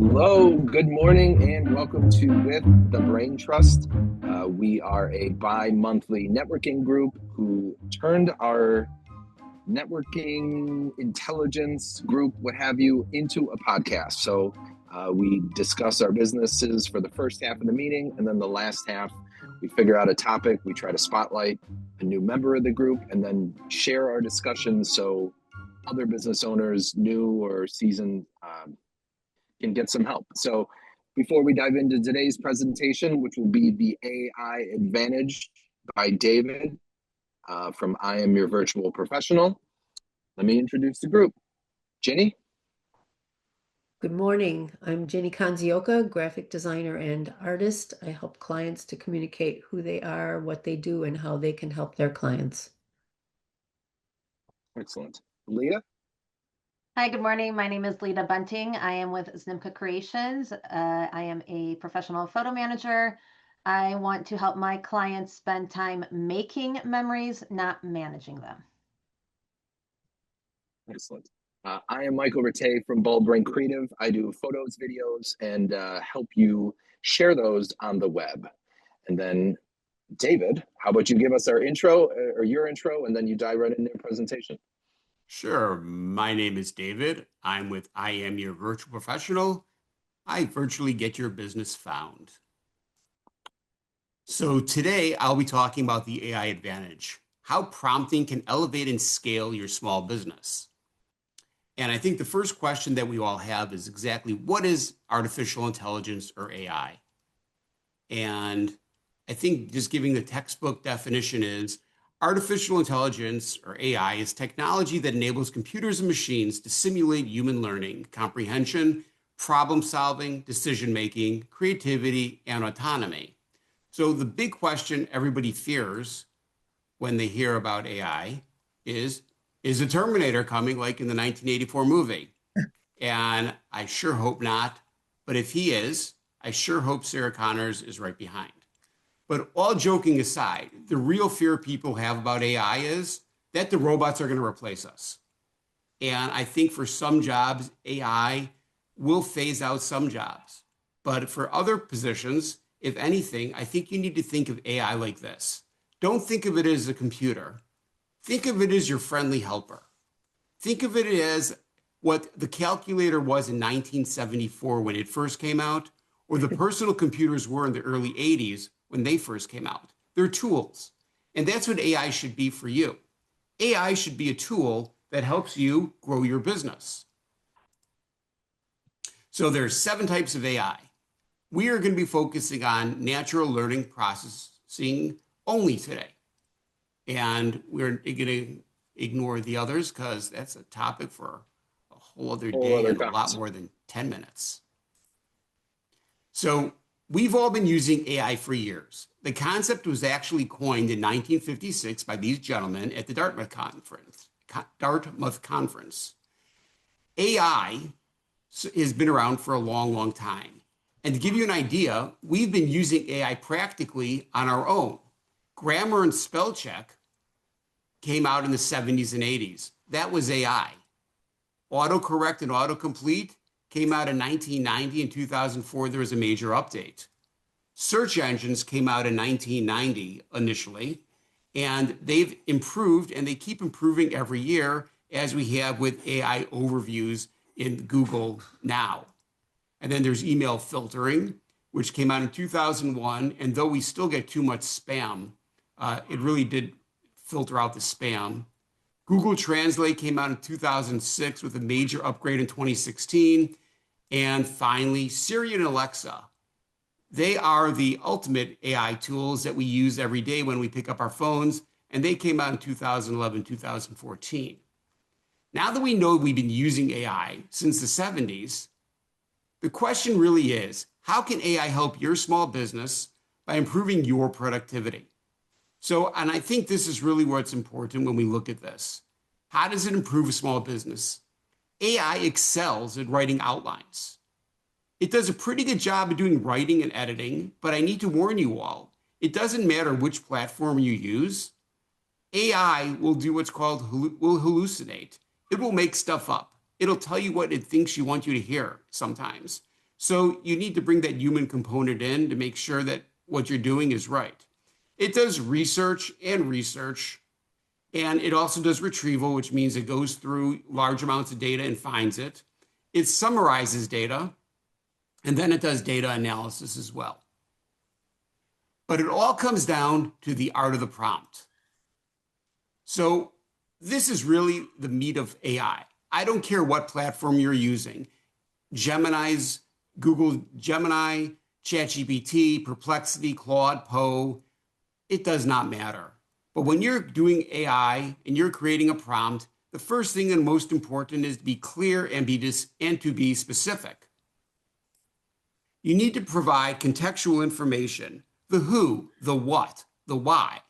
Hello, good morning, and welcome to With the Braintrust. We are a bi-monthly networking group who turned our networking intelligence group, what have you, into a podcast. So we discuss our businesses for the first half of the meeting, and then the last half, we figure out a topic. We try to spotlight a new member of the group, and then share our discussions so other business owners, new or seasoned, can get some help. So before we dive into today's presentation, which will be the AI Advantage by David from I Am Your Virtual Professional, let me introduce the group. Jenny? Good morning. I'm Jenny Kanzioka, graphic designer and artist. I help clients to communicate who they are, what they do, and how they can help their clients. Excellent. Leah? Hi, good morning. My name is Lita Bunting. I am with Znimka Creations. I am a professional photo manager. I want to help my clients spend time making memories, not managing them. Excellent. I am Michael Rattay from Ball Brain Creative. I do photos, videos, and help you share those on the web. And then David, how about you give us our intro or your intro, and then you dive right into your presentation. Sure. My name is David. I'm with I Am Your Virtual Professional. I virtually get your business found. So today I'll be talking about the AI Advantage, how prompting can elevate and scale your small business. And I think the first question that we all have is exactly what is artificial intelligence or AI? And I think just giving the textbook definition is artificial intelligence, or AI, is technology that enables computers and machines to simulate human learning, comprehension, problem solving, decision making, creativity, and autonomy. So the big question everybody fears when they hear about AI is the Terminator coming like in the 1984 movie? And I sure hope not. But if he is, I sure hope Sarah Connors is right behind. But all joking aside, the real fear people have about AI is that the robots are going to replace us. And I think for some jobs, AI will phase out some jobs. But for other positions, if anything, I think you need to think of AI like this. Don't think of it as a computer. Think of it as your friendly helper. Think of it as what the calculator was in 1974 when it first came out, or the personal computers were in the early 80s when they first came out. They're tools. And that's what AI should be for you. AI should be a tool that helps you grow your business. So there's 7 types of AI. We are going to be focusing on natural learning processing only today. And we're going to ignore the others because that's a topic for a whole other day and a lot more than 10 minutes. So we've all been using AI for years. The concept was actually coined in 1956 by these gentlemen at the Dartmouth Conference. AI has been around for a long, long time. And to give you an idea, we've been using AI practically on our own. Grammar and spell check came out in the 70s and 80s. That was AI. Autocorrect and autocomplete came out in 1990 and 2004. There was a major update. Search engines came out in 1990 initially, and they've improved and they keep improving every year, as we have with AI overviews in Google now. And then there's email filtering, which came out in 2001. And though we still get too much spam, it really did filter out the spam. Google Translate came out in 2006 with a major upgrade in 2016. And finally, Siri and Alexa. They are the ultimate AI tools that we use every day when we pick up our phones, and they came out in 2011, 2014. Now that we know we've been using AI since the 70s, the question really is, how can AI help your small business by improving your productivity? So, and I think this is really what's important when we look at this. How does it improve a small business? AI excels at writing outlines. It does a pretty good job of doing writing and editing, but I need to warn you all, it doesn't matter which platform you use. AI will do what's called, will hallucinate. It will make stuff up. It'll tell you what it thinks you want you to hear sometimes. So you need to bring that human component in to make sure that what you're doing is right. It does research, and it also does retrieval, which means it goes through large amounts of data and finds it. It summarizes data, and then it does data analysis as well. But it all comes down to the art of the prompt. So this is really the meat of AI. I don't care what platform you're using. Google Gemini, ChatGPT, Perplexity, Claude, Poe, it does not matter. But when you're doing AI and you're creating a prompt, the first thing and most important is to be clear and to be specific. You need to provide contextual information, the who, the what, the why.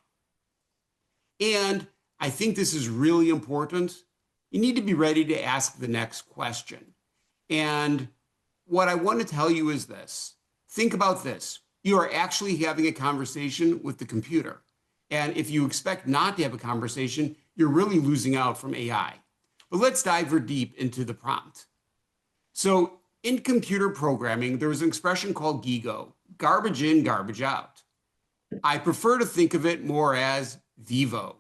And I think this is really important. You need to be ready to ask the next question. And what I want to tell you is this. Think about this. You are actually having a conversation with the computer. And if you expect not to have a conversation, you're really losing out from AI. But let's dive deep into the prompt. So in computer programming, there was an expression called GIGO, garbage in, garbage out. I prefer to think of it more as VIVO,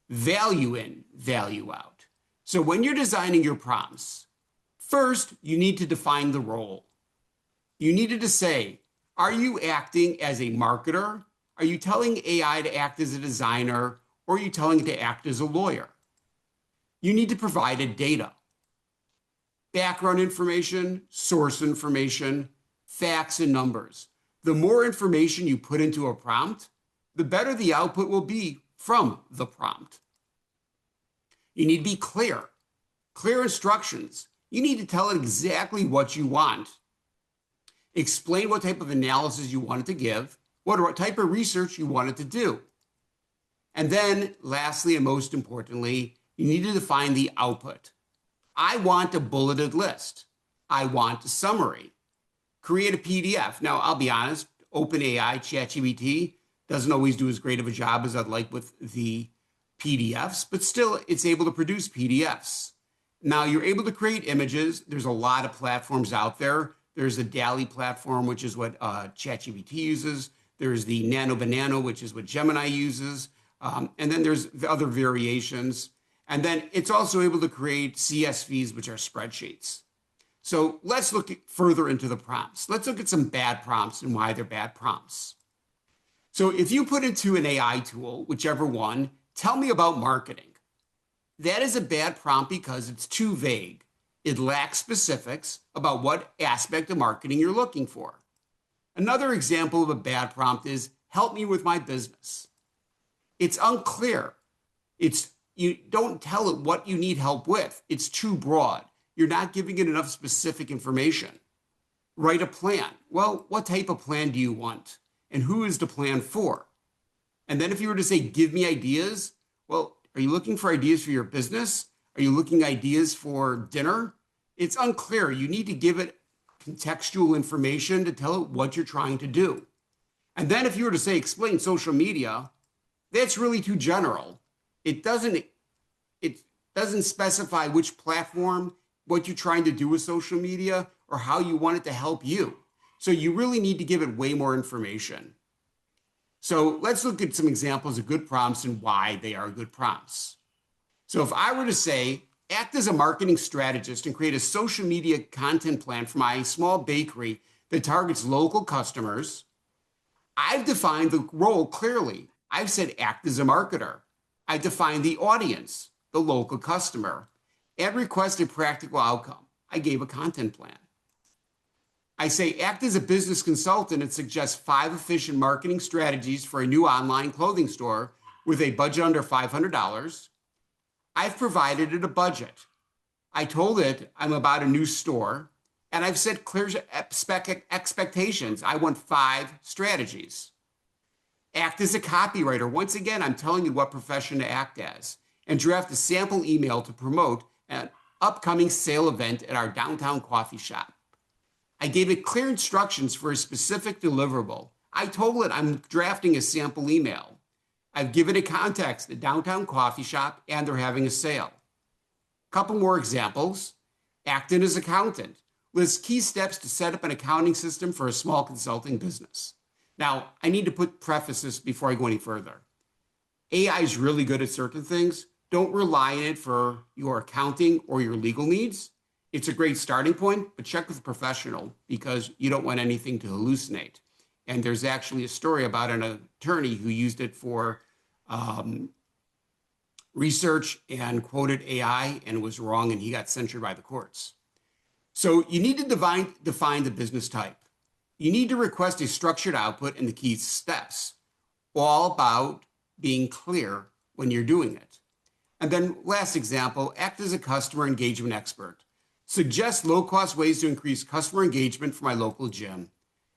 value in, value out. So when you're designing your prompts, first, you need to define the role. You needed to say, are you acting as a marketer? Are you telling AI to act as a designer? Or are you telling it to act as a lawyer? You need to provide it data, background information, source information, facts and numbers. The more information you put into a prompt, the better the output will be from the prompt. You need to be clear instructions. You need to tell it exactly what you want. Explain what type of analysis you want it to give, what type of research you want it to do. And then lastly, and most importantly, you need to define the output. I want a bulleted list. I want a summary. Create a PDF. Now, I'll be honest, OpenAI, ChatGPT doesn't always do as great of a job as I'd like with the PDFs, but still it's able to produce PDFs. Now you're able to create images. There's a lot of platforms out there. There's the DALL-E platform, which is what ChatGPT uses. There's the Nano Banana, which is what Gemini uses. And then there's the other variations. And then it's also able to create CSVs, which are spreadsheets. So let's look further into the prompts. Let's look at some bad prompts and why they're bad prompts. So if you put into an AI tool, whichever one, tell me about marketing. That is a bad prompt because it's too vague. It lacks specifics about what aspect of marketing you're looking for. Another example of a bad prompt is, help me with my business. It's unclear. You don't tell it what you need help with. It's too broad. You're not giving it enough specific information. Write a plan. Well, what type of plan do you want? And who is the plan for? And then if you were to say, give me ideas, well, are you looking for ideas for your business? Are you looking ideas for dinner? It's unclear. You need to give it contextual information to tell it what you're trying to do. And then if you were to say, explain social media, that's really too general. It doesn't specify which platform, what you're trying to do with social media, or how you want it to help you. So you really need to give it way more information. So let's look at some examples of good prompts and why they are good prompts. So if I were to say, act as a marketing strategist and create a social media content plan for my small bakery that targets local customers, I've defined the role clearly. I've said act as a marketer. I defined the audience, the local customer, and request a practical outcome. I gave a content plan. I say act as a business consultant and suggest 5 efficient marketing strategies for a new online clothing store with a budget under $500. I've provided it a budget. I told it I'm about a new store, and I've set clear expectations. I want 5 strategies. Act as a copywriter. Once again, I'm telling you what profession to act as, and draft a sample email to promote an upcoming sale event at our downtown coffee shop. I gave it clear instructions for a specific deliverable. I told it I'm drafting a sample email. I've given it context, the downtown coffee shop, and they're having a sale. Couple more examples. Act as an accountant. lists key steps to set up an accounting system for a small consulting business. Now, I need to preface this before I go any further. AI is really good at certain things. Don't rely on it for your accounting or your legal needs. It's a great starting point, but check with a professional because you don't want anything to hallucinate. And there's actually a story about an attorney who used it for research and quoted AI and was wrong, and he got censured by the courts. So you need to define the business type. You need to request a structured output and the key steps, all about being clear when you're doing it. And then last example, act as a customer engagement expert. Suggest low-cost ways to increase customer engagement for my local gym.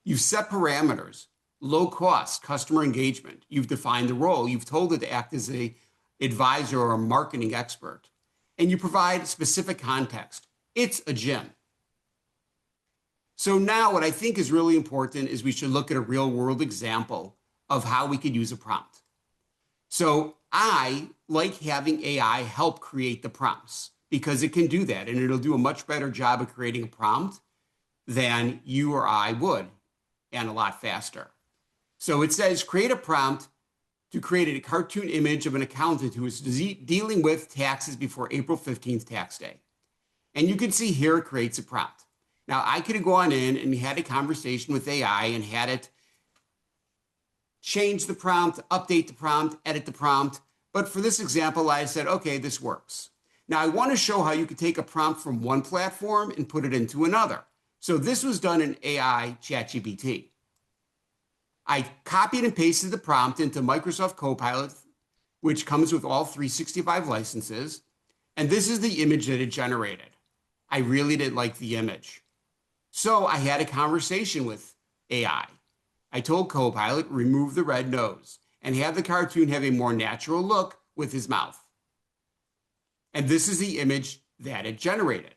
You've set parameters, low-cost customer engagement. You've defined the role. You've told it to act as an advisor or a marketing expert. And you provide specific context. It's a gym. So now what I think is really important is we should look at a real-world example of how we could use a prompt. So I like having AI help create the prompts because it can do that, and it'll do a much better job of creating a prompt than you or I would, and a lot faster. So it says, create a prompt to create a cartoon image of an accountant who is dealing with taxes before April 15th tax day. And you can see here it creates a prompt. Now, I could have gone in and had a conversation with AI and had it change the prompt, update the prompt, edit the prompt. But for this example, I said, okay, this works. Now, I want to show how you could take a prompt from one platform and put it into another. So this was done in AI ChatGPT. I copied and pasted the prompt into Microsoft Copilot, which comes with all 365 licenses. And this is the image that it generated. I really didn't like the image. So I had a conversation with AI. I told Copilot, remove the red nose and have the cartoon have a more natural look with his mouth. And this is the image that it generated.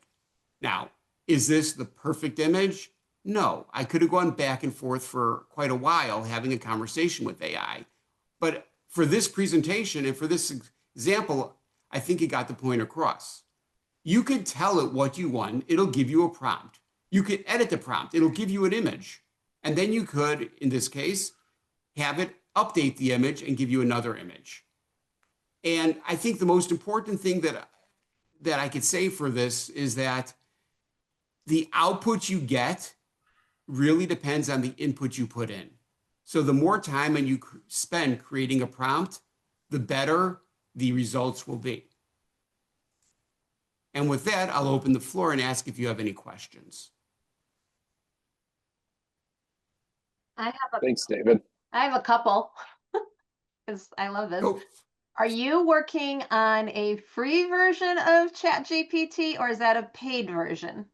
Now, is this the perfect image? No, I could have gone back and forth for quite a while having a conversation with AI. But for this presentation and for this example, I think it got the point across. You could tell it what you want. It'll give you a prompt. You could edit the prompt. It'll give you an image. And then you could, in this case, have it update the image and give you another image. And I think the most important thing that I could say for this is that the output you get really depends on the input you put in. So the more time you spend creating a prompt, the better the results will be. And with that, I'll open the floor and ask if you have any questions. Thanks, David. I have a couple because I love this. Go. Are you working on a free version of ChatGPT or is that a paid version?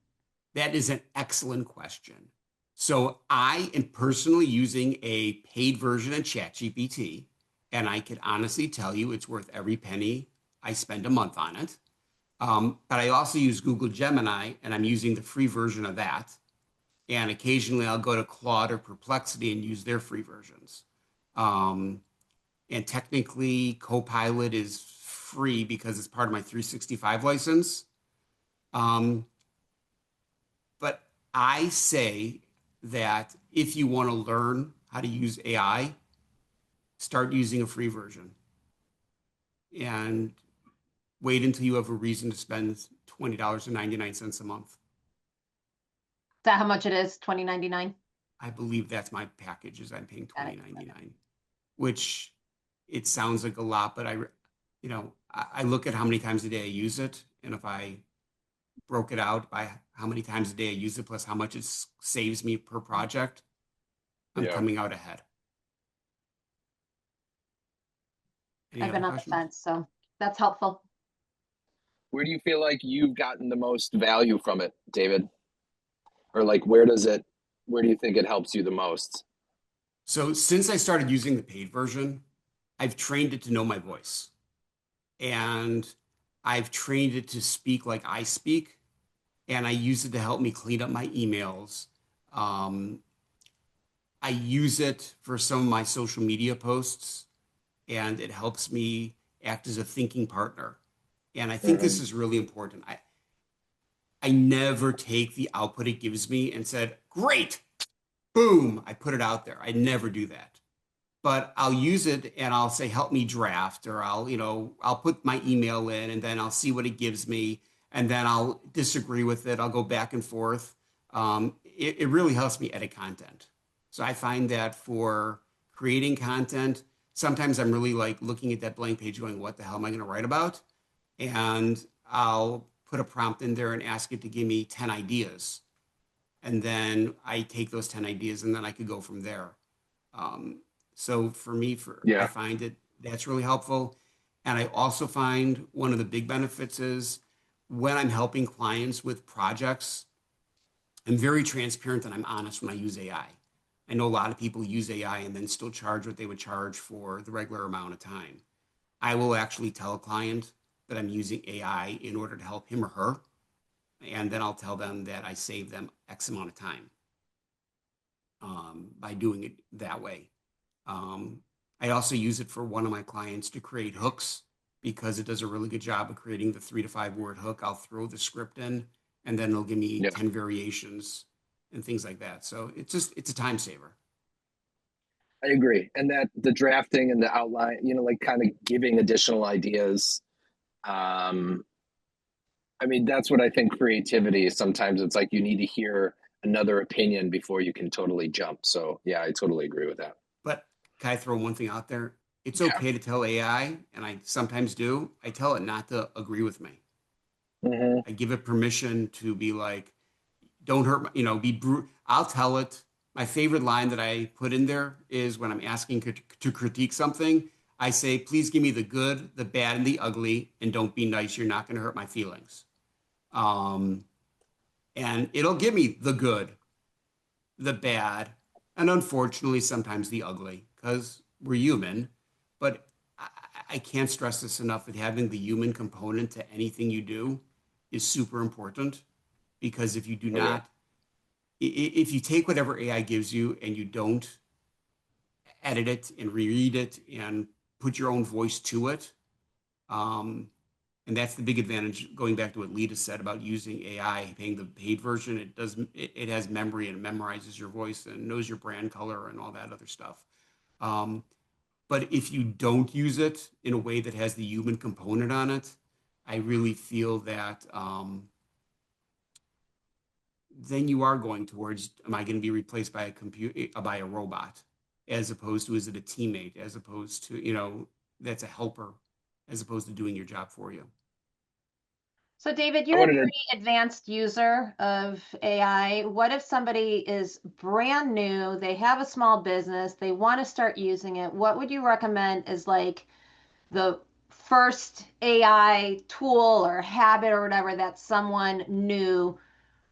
That is an excellent question. So I am personally using a paid version of ChatGPT, and I can honestly tell you it's worth every penny I spend a month on it. But I also use Google Gemini, and I'm using the free version of that. And occasionally I'll go to Claude or Perplexity and use their free versions. And technically Copilot is free because it's part of my 365 license. But I say that if you want to learn how to use AI, start using a free version and wait until you have a reason to spend $20.99 a month. Is that how much it is? $20.99? I believe that's my package is I'm paying $20.99, which it sounds like a lot, but I look at how many times a day I use it. And if I broke it out by how many times a day I use it, plus how much it saves me per project, I'm coming out ahead. I've been on the fence, so that's helpful. Where do you feel like you've gotten the most value from it, David? Or like, where do you think it helps you the most? So since I started using the paid version, I've trained it to know my voice. And I've trained it to speak like I speak. And I use it to help me clean up my emails. I use it for some of my social media posts, and it helps me act as a thinking partner. And I think this is really important. I never take the output it gives me and said, great, boom, I put it out there. I never do that. But I'll use it and I'll say, help me draft, or I'll put my email in and then I'll see what it gives me. And then I'll disagree with it. I'll go back and forth. It really helps me edit content. So I find that for creating content, sometimes I'm really like looking at that blank page going, what the hell am I going to write about? And I'll put a prompt in there and ask it to give me 10 ideas. And then I take those 10 ideas and then I could go from there. So for me, I find that's really helpful. And I also find one of the big benefits is when I'm helping clients with projects, I'm very transparent and I'm honest when I use AI. I know a lot of people use AI and then still charge what they would charge for the regular amount of time. I will actually tell a client that I'm using AI in order to help him or her. And then I'll tell them that I save them X amount of time by doing it that way. I also use it for one of my clients to create hooks because it does a really good job of creating the 3 to 5 word hook. I'll throw the script in and then it'll give me 10 variations and things like that. So it's a time saver. I agree. And that the drafting and the outline, like kind of giving additional ideas. I mean, that's what I think creativity is. Sometimes it's like you need to hear another opinion before you can totally jump. So yeah, I totally agree with that. But can I throw one thing out there? It's okay to tell AI, and I sometimes do. I tell it not to agree with me. Mm-hmm. I give it permission to be like, don't hurt, be brutal. I'll tell it. My favorite line that I put in there is when I'm asking to critique something, I say, please give me the good, the bad, and the ugly, and don't be nice. You're not going to hurt my feelings. And it'll give me the good, the bad, and unfortunately, sometimes the ugly, because we're human. But I can't stress this enough that having the human component to anything you do is super important, because if you do not, if you take whatever AI gives you and you don't edit it and reread it and put your own voice to it, and that's the big advantage, going back to what Lita said about using AI, paying the paid version. It has memory and memorizes your voice and knows your brand color and all that other stuff. But if you don't use it in a way that has the human component on it, I really feel that then you are going towards, am I going to be replaced by by a robot, as opposed to, is it a teammate, as opposed to, that's a helper, as opposed to doing your job for you. So David, you're a pretty advanced user of AI. What if somebody is brand new, they have a small business, they want to start using it? What would you recommend as like the first AI tool or habit or whatever that someone new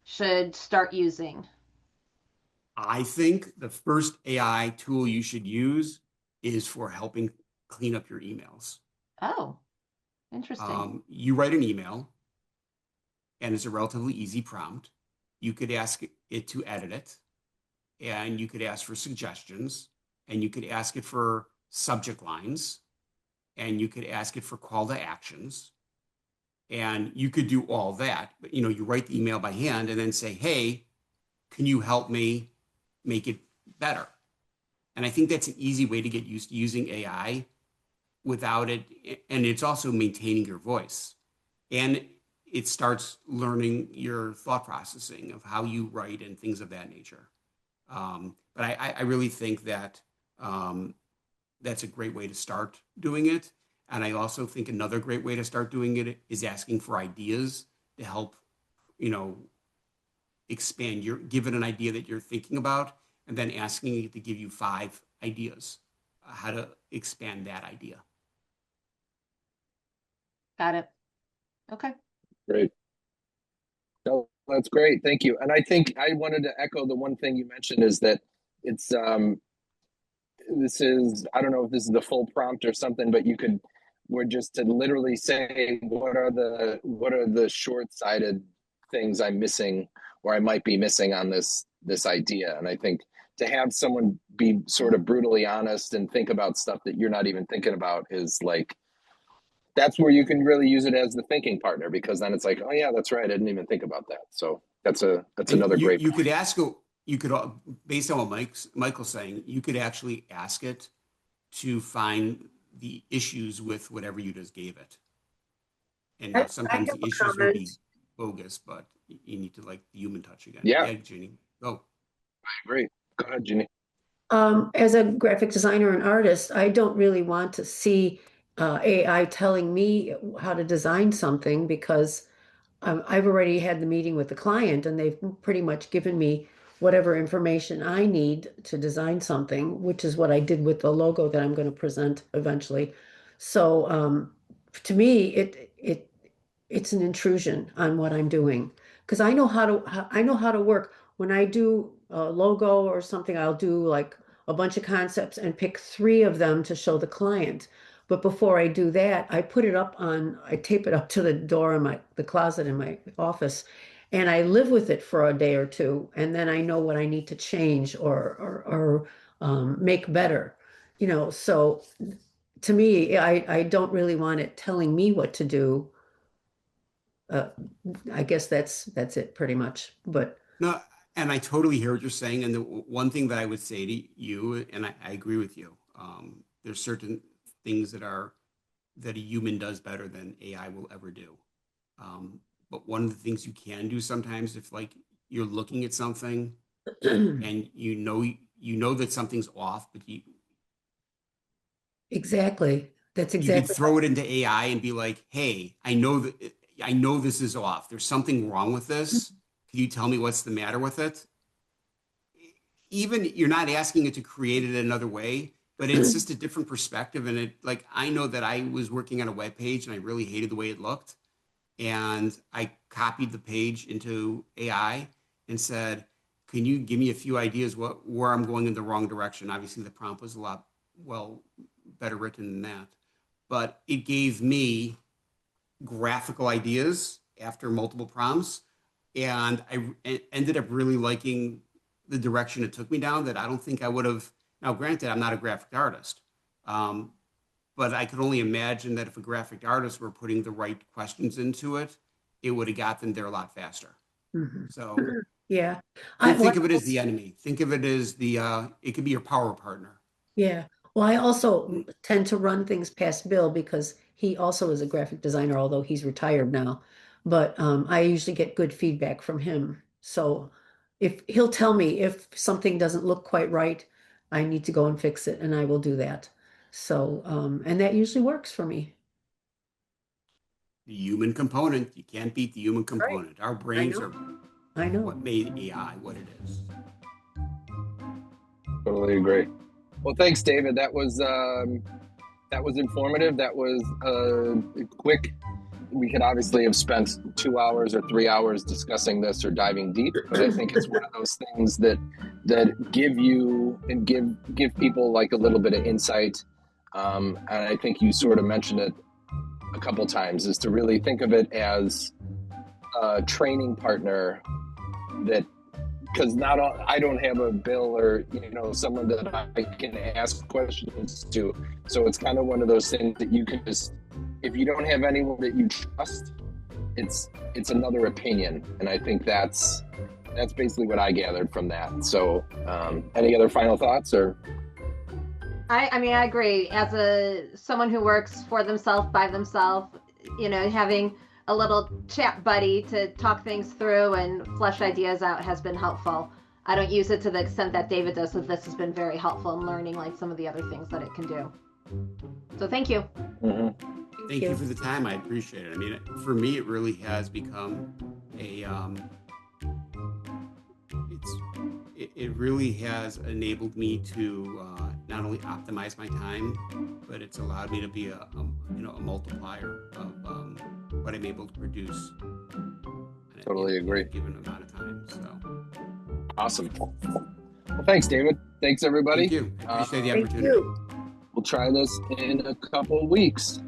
should start using? I think the first AI tool you should use is for helping clean up your emails. Oh, interesting. You write an email, and it's a relatively easy prompt. You could ask it to edit it, and you could ask for suggestions, and you could ask it for subject lines, and you could ask it for call to actions, and you could do all that. But you write the email by hand and then say, hey, can you help me make it better? And I think that's an easy way to get used to using AI without it. And it's also maintaining your voice. And it starts learning your thought processing of how you write and things of that nature. But I really think that that's a great way to start doing it. And I also think another great way to start doing it is asking for ideas to help, expand give it an idea that you're thinking about, and then asking it to give you 5 ideas, how to expand that idea. Got it. Okay. Great. No, that's great. Thank you. And I think I wanted to echo the one thing you mentioned is that it's this is, I don't know if this is the full prompt or something, but we're just to literally say what are the short-sighted things I'm missing or I might be missing on this idea. And I think to have someone be sort of brutally honest and think about stuff that you're not even thinking about is like, that's where you can really use it as the thinking partner, because then it's like, oh yeah, that's right, I didn't even think about that. So that's And another you, great you point. could ask, based on what Michael's saying, you could actually ask it to find the issues with whatever you just gave it. And now I sometimes have the a issues will be comment. bogus, but you need to like the human touch again. Yeah, Yeah, Jeannie. Oh, I agree. Go ahead, Ginny. As a graphic designer and artist, I don't really want to see AI telling me how to design something because I've already had the meeting with the client and they've pretty much given me whatever information I need to design something, which is what I did with the logo that I'm going to present eventually. So to me, it's an intrusion on what I'm doing because I know how to work. When I do a logo or something, I'll do like a bunch of concepts and pick three of them to show the client. But before I do that, I tape it up to the door in the closet in my office, and I live with it for a day or two, and then I know what I need to change or make better. So to me, I don't really want it telling me what to do. Uh, I guess that's it pretty much. But no, and I totally hear what you're saying. And the one thing that I would say to you, and I agree with you, there's certain things that a human does better than AI will ever do. Um, but one of the things you can do sometimes, if like you're looking at something and you know that something's off, but exactly, that's you could exactly throw it into AI and be like, "Hey, I know this is off. There's something wrong with this. Can you tell me what's the matter with it?" Even you're not asking it to create it another way, but it's just a different perspective. And it like I know that I was working on a web page and I really hated the way it looked, and I copied the page into AI and said, "Can you give me a few ideas where I'm going in the wrong direction?" Obviously, the prompt was a lot better written than that, but it gave me graphical ideas after multiple prompts, and ended up really liking the direction it took me down. That I don't think I would have. Now, granted, I'm not a graphic artist, um, but I could only imagine that if a graphic artist were putting the right questions into it, it would have got them there a lot faster. Mhm. So Yeah. I don't well, think of it as the enemy. Think of it as it could be your power partner. yeah. Well, I also tend to run things past Bill because he also is a graphic designer, although he's retired now. But I usually get good feedback from him. So if he'll tell me if something doesn't look quite right, I need to go and fix it, and I will do that. So and that usually works for me. The human component, you can't beat the human Right. component. Our I brains know. are I know. what made AI what it is. Totally agree. Well, thanks, David. That was informative. That was quick. We could obviously have spent 2 hours or 3 hours discussing this or diving deep, but I think it's one of those things that give you and give people like a little bit of insight. And I think you sort of mentioned it a couple times, is to really think of it as a training partner that, because not all, I don't have a Bill or someone that I can ask questions to. So it's kind of one of those things that you can just, if you don't have anyone that you trust, it's another opinion, and I think that's basically what I gathered from that. So any other final thoughts? Or I mean, I agree. As someone who works for themselves, by themselves, having a little chat buddy to talk things through and flesh ideas out has been helpful. I don't use it to the extent that David does, so this has been very helpful in learning like some of the other things that it can do. So thank you. mm-hmm. Thank you for the time. I appreciate it. I mean, for me, it really has become it really has enabled me to not only optimize my time, but it's allowed me to be a multiplier of what I'm able to produce. Totally agree. In a given amount of time. So awesome. Well, thanks, David. Thanks, everybody. Thank you. I appreciate the Thank opportunity. you. We'll try this in a couple weeks.